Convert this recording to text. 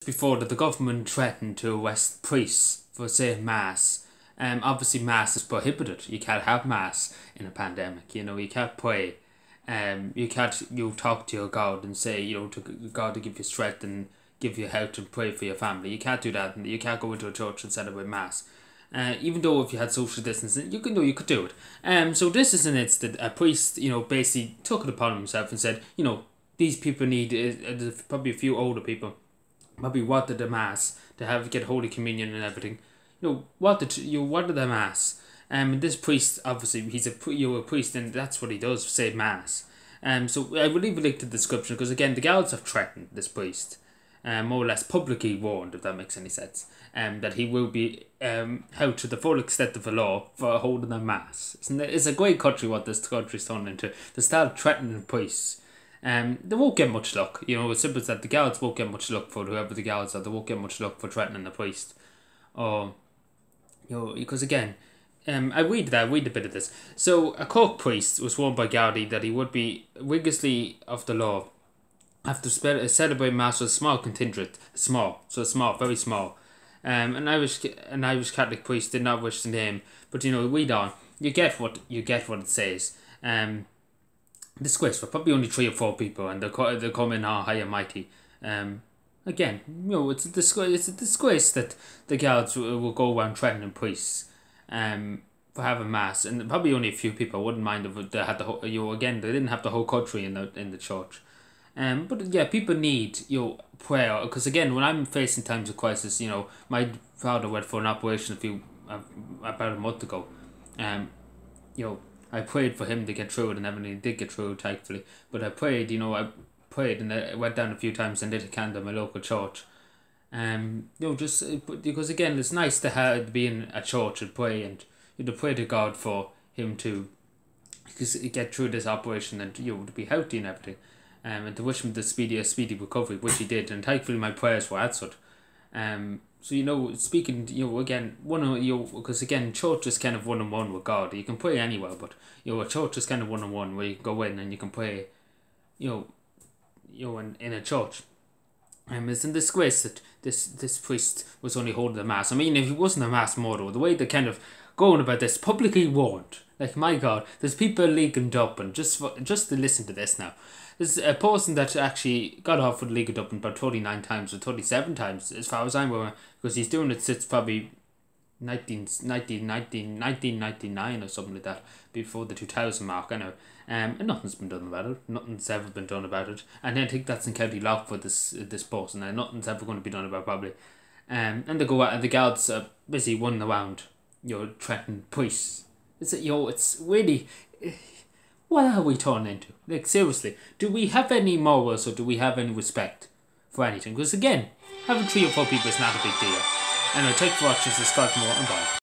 Before that the government threatened to arrest priests for saying mass. Obviously mass is prohibited. You can't have mass in a pandemic. You can't pray. You talk to your God and say, to God to give you strength and give you health and pray for your family. You can't do that. You can't go into a church and celebrate mass. Even though if you had social distancing, you could do it. So this is an instant. A priest, basically took it upon himself and said, these people need, there's probably a few older people, probably wanted the mass to get Holy Communion and everything. Wanted the mass. And this priest, obviously, he's a priest, and that's what he does, say mass. So I will leave a link to the description because again, the guards have threatened this priest, more or less publicly warned, if that makes any sense, that he will be held to the full extent of the law for holding a mass. It's a great country what this country's turned into. They start threatening priests. They won't get much luck. It's simple as that. The guards won't get much luck for whoever the guards are. They won't get much luck for threatening the priest. Or, because again, I read a bit of this. So, a Cork priest was warned by Garda that he would be rigorously of the law after celebrate mass with a small contingent. Small, very small. An Irish Catholic priest did not wish to name, but read on. You get what it says. Disgraceful. Probably only 3 or 4 people, and they come in high and mighty. Again, it's a disgrace. It's a disgrace that the guards will go around threatening priests, for having mass, and probably only a few people. I wouldn't mind if they had the whole. Again, they didn't have the whole country in the church. But yeah, people need prayer, because again, when I'm facing times of crisis, my father went for an operation about a month ago. I prayed for him to get through it, and everything. He did get through it, thankfully. But I prayed, and I went down a few times and lit a candle in my local church. Just because again, it's nice to be in a church and pray, and to pray to God for him to get through this operation and to be healthy and everything, and to wish him a speedy recovery, which he did, and thankfully my prayers were answered. So speaking, again, because again, church is kind of one-on-one with God. You can pray anywhere, but a church is kind of one-on-one where you can go in and you can pray, in a church. It's a disgrace that this priest was only holding the mass. I mean, if he wasn't a mass murderer, the way they kind of going about this, publicly warned, like, my God, there's people leaking doping, just to listen to this now. There's a person that actually got off with legal doping about 39 times or 37 times, as far as I'm aware, because he's doing it since probably 1999 or something like that, before the 2000 mark, I know. And nothing's been done about it. Nothing's ever been done about it. And I think that's in County Lough for this person, and nothing's ever going to be done about it, probably. And they go out, and the guards are busy running around, threatening priests. It's really, what are we turning into? Like, seriously, do we have any morals, or do we have any respect for anything? Because again, having 3 or 4 people is not a big deal. And I'll take for watching, subscribe for more, and bye.